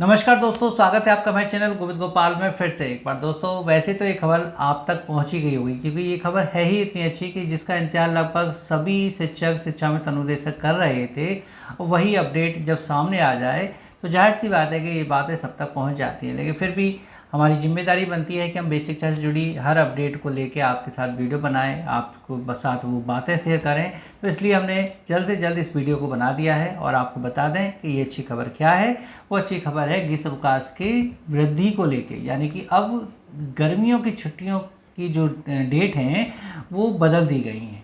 नमस्कार दोस्तों, स्वागत है आपका मेरे चैनल गोविंद गोपाल में फिर से एक बार। दोस्तों वैसे तो ये खबर आप तक पहुंची गई होगी क्योंकि ये खबर है ही इतनी अच्छी कि जिसका इंतजार लगभग सभी शिक्षक शिक्षामित्र अनुदेशक कर रहे थे। वही अपडेट जब सामने आ जाए तो जाहिर सी बात है कि ये बातें सब तक पहुंच जाती हैं, लेकिन फिर भी हमारी जिम्मेदारी बनती है कि हम बेसिक शिक्षा से जुड़ी हर अपडेट को लेके आपके साथ वीडियो बनाएं, आपको साथ वो बातें शेयर करें। तो इसलिए हमने जल्द से जल्द इस वीडियो को बना दिया है और आपको बता दें कि ये अच्छी खबर क्या है। वो अच्छी खबर है ग्रीष्मावकाश की वृद्धि को लेके, यानी कि अब गर्मियों की छुट्टियों की जो डेट हैं वो बदल दी गई हैं।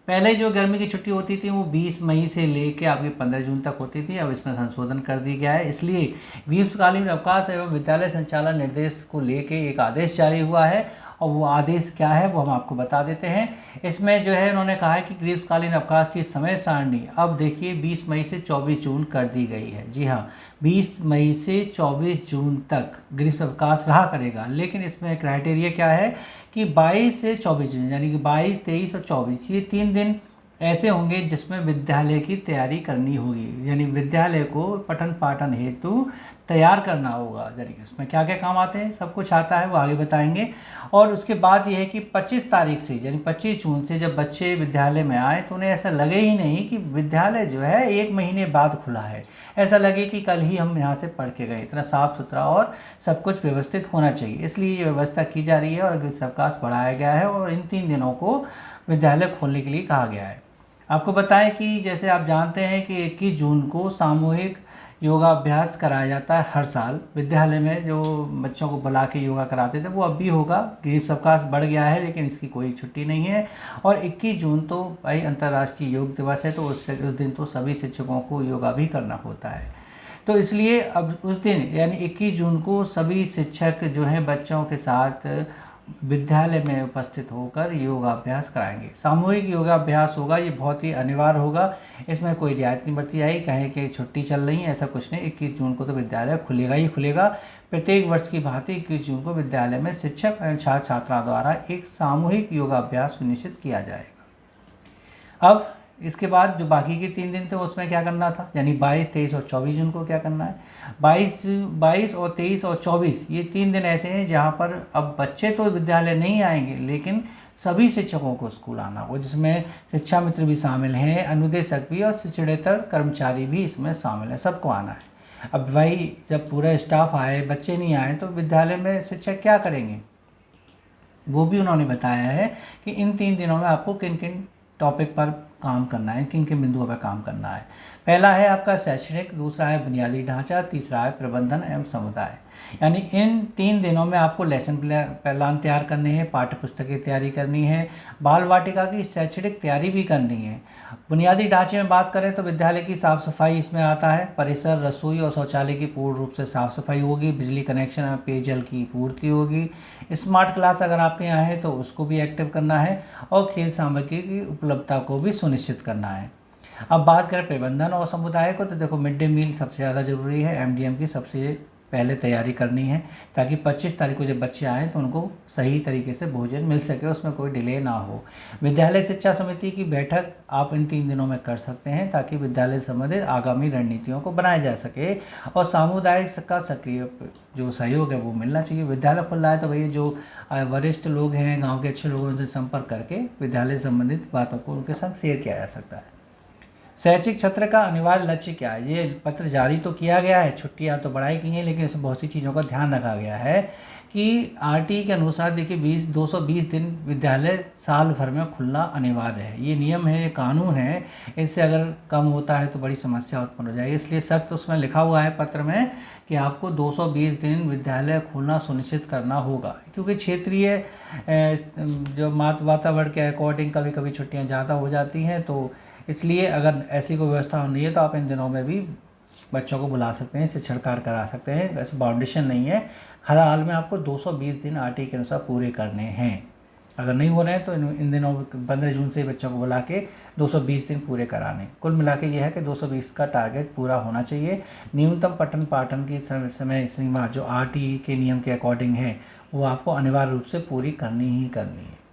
पहले जो गर्मी की छुट्टी होती थी वो 20 मई से लेके आपकी 15 जून तक होती थी, अब इसमें संशोधन कर दिया गया है। इसलिए ग्रीष्मकालीन अवकाश एवं विद्यालय संचालन निर्देश को लेके एक आदेश जारी हुआ है और वो आदेश क्या है वो हम आपको बता देते हैं। इसमें जो है उन्होंने कहा है कि ग्रीष्मकालीन अवकाश की समय सारणी अब देखिए 20 मई से 24 जून कर दी गई है। जी हाँ, 20 मई से 24 जून तक ग्रीष्म अवकाश रहा करेगा, लेकिन इसमें क्राइटेरिया क्या है कि 22 से 24 जून यानी कि 22, 23 और 24 ये 3 दिन ऐसे होंगे जिसमें विद्यालय की तैयारी करनी होगी, यानी विद्यालय को पठन पाठन हेतु तैयार करना होगा। यानी इसमें क्या क्या काम आते हैं, सब कुछ आता है, वो आगे बताएंगे। और उसके बाद ये है कि 25 तारीख से यानी 25 जून से जब बच्चे विद्यालय में आए तो उन्हें ऐसा लगे ही नहीं कि विद्यालय जो है 1 महीने बाद खुला है। ऐसा लगे कि कल ही हम यहाँ से पढ़ के गए। इतना साफ सुथरा और सब कुछ व्यवस्थित होना चाहिए, इसलिए ये व्यवस्था की जा रही है और ग्रीष्मावकाश बढ़ाया गया है और इन 3 दिनों को विद्यालय खोलने के लिए कहा गया है। आपको बताएं कि जैसे आप जानते हैं कि 21 जून को सामूहिक योगाभ्यास कराया जाता है हर साल विद्यालय में। जो बच्चों को बुला के योगा कराते थे वो अब भी होगा। ग्रीष्मावकाश बढ़ गया है लेकिन इसकी कोई छुट्टी नहीं है। और 21 जून तो भाई अंतर्राष्ट्रीय योग दिवस है, तो उस दिन तो सभी शिक्षकों को योगा भी करना होता है। तो इसलिए अब उस दिन यानी 21 जून को सभी शिक्षक जो हैं बच्चों के साथ विद्यालय में उपस्थित होकर योगाभ्यास कराएंगे। सामूहिक योगाभ्यास होगा, ये बहुत ही अनिवार्य होगा, इसमें कोई रियायत नहीं बरती जाएगी। कहें कि छुट्टी चल रही है, ऐसा कुछ नहीं। 21 जून को तो विद्यालय खुलेगा ही खुलेगा। प्रत्येक वर्ष की भांति 21 जून को विद्यालय में शिक्षक एवं छात्र छात्राओं द्वारा एक सामूहिक योगाभ्यास सुनिश्चित किया जाएगा। अब इसके बाद जो बाकी के 3 दिन थे उसमें क्या करना था, यानी 22, 23 और 24 जून को क्या करना है। 22 और 23 और 24 ये 3 दिन ऐसे हैं जहाँ पर अब बच्चे तो विद्यालय नहीं आएंगे लेकिन सभी शिक्षकों को स्कूल आना हो, जिसमें शिक्षा मित्र भी शामिल हैं, अनुदेशक भी और शिक्षणेतर कर्मचारी भी इसमें शामिल हैं, सबको आना है। अब भाई जब पूरा स्टाफ आए बच्चे नहीं आए तो विद्यालय में शिक्षक क्या करेंगे, वो भी उन्होंने बताया है कि इन 3 दिनों में आपको किन किन टॉपिक पर काम करना है, किन किन बिंदुओं पर काम करना है। पहला है आपका शैक्षणिक, दूसरा है बुनियादी ढांचा, तीसरा है प्रबंधन एवं समुदाय। यानी इन 3 दिनों में आपको लेसन प्लान तैयार करने हैं, पाठ्य पुस्तक की तैयारी करनी है, बाल वाटिका की शैक्षणिक तैयारी भी करनी है। बुनियादी ढांचे में बात करें तो विद्यालय की साफ़ सफाई इसमें आता है। परिसर, रसोई और शौचालय की पूर्ण रूप से साफ़ सफाई होगी। बिजली कनेक्शन और पेयजल की पूर्ति होगी। स्मार्ट क्लास अगर आपके यहाँ है तो उसको भी एक्टिव करना है और खेल सामग्री की उपलब्धता को भी सुनिश्चित करना है। अब बात करें प्रबंधन और समुदाय को तो देखो मिड डे मील सबसे ज़्यादा ज़रूरी है। एमडीएम की सबसे पहले तैयारी करनी है ताकि 25 तारीख को जब बच्चे आएँ तो उनको सही तरीके से भोजन मिल सके, उसमें कोई डिले ना हो। विद्यालय शिक्षा समिति की बैठक आप इन 3 दिनों में कर सकते हैं ताकि विद्यालय संबंधित आगामी रणनीतियों को बनाया जा सके और सामुदायिक का सक्रिय जो सहयोग है वो मिलना चाहिए। विद्यालय खुल रहा है तो भैया जो वरिष्ठ लोग हैं, गाँव के अच्छे लोगों से संपर्क करके विद्यालय संबंधित बातों को उनके साथ शेयर किया जा सकता है। शैक्षिक सत्र का अनिवार्य लक्ष्य क्या है, ये पत्र जारी तो किया गया है, छुट्टियां तो बढ़ाई गई हैं, लेकिन इसमें बहुत सी चीज़ों का ध्यान रखा गया है कि आरटी के अनुसार देखिए 220 दिन विद्यालय साल भर में खुलना अनिवार्य है। ये नियम है, ये कानून है, इससे अगर कम होता है तो बड़ी समस्या उत्पन्न हो जाएगी। इसलिए सख्त उसमें लिखा हुआ है पत्र में कि आपको 220 दिन विद्यालय खोलना सुनिश्चित करना होगा, क्योंकि क्षेत्रीय जो वातावरण के अकॉर्डिंग कभी कभी छुट्टियाँ ज़्यादा हो जाती हैं। तो इसलिए अगर ऐसी कोई व्यवस्था होनी है तो आप इन दिनों में भी बच्चों को बुला सकते हैं, शिक्षण कार्य करा सकते हैं, वैसे बाउंडेशन नहीं है। हर हाल में आपको 220 दिन आरटी के अनुसार पूरे करने हैं। अगर नहीं हो रहे हैं तो इन दिनों 15 जून से बच्चों को बुला के 220 दिन पूरे कराने। कुल मिला के ये है कि 220 का टारगेट पूरा होना चाहिए। न्यूनतम पठन पाठन की समय सीमा जो आरटी के नियम के अकॉर्डिंग है वो आपको अनिवार्य रूप से पूरी करनी ही करनी है।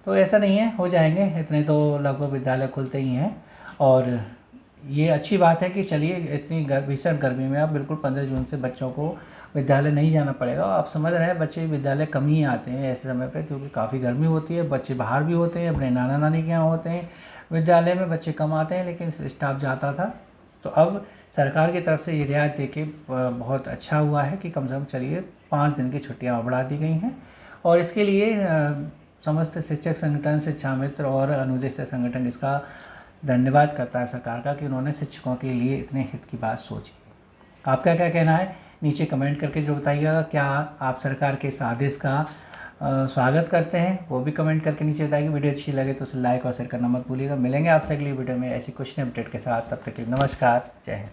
तो ऐसा नहीं है, हो जाएंगे, इतने तो लगभग विद्यालय खुलते ही हैं। और ये अच्छी बात है कि चलिए इतनी भीषण गर्मी में अब बिल्कुल 15 जून से बच्चों को विद्यालय नहीं जाना पड़ेगा। आप समझ रहे हैं बच्चे विद्यालय कम ही आते हैं ऐसे समय पे, क्योंकि काफ़ी गर्मी होती है, बच्चे बाहर भी होते हैं, अपने नाना नानी के यहाँ होते हैं, विद्यालय में बच्चे कम आते हैं लेकिन स्टाफ जाता था। तो अब सरकार की तरफ से ये रियायत दे के बहुत अच्छा हुआ है कि कम से कम चलिए 5 दिन की छुट्टियाँ बढ़ा दी गई हैं। और इसके लिए समस्त शिक्षक संगठन, शिक्षा मित्र और अनुदेशक संगठन इसका धन्यवाद करता है सरकार का कि उन्होंने शिक्षकों के लिए इतने हित की बात सोची। आपका क्या कहना है नीचे कमेंट करके जो बताइएगा। क्या आप सरकार के इस आदेश का स्वागत करते हैं वो भी कमेंट करके नीचे बताइए। वीडियो अच्छी लगे तो उसे लाइक और शेयर करना मत भूलिएगा। मिलेंगे आपसे अगली वीडियो में ऐसी कुछ नई अपडेट के साथ, तब तक के लिए नमस्कार, जय हिंद।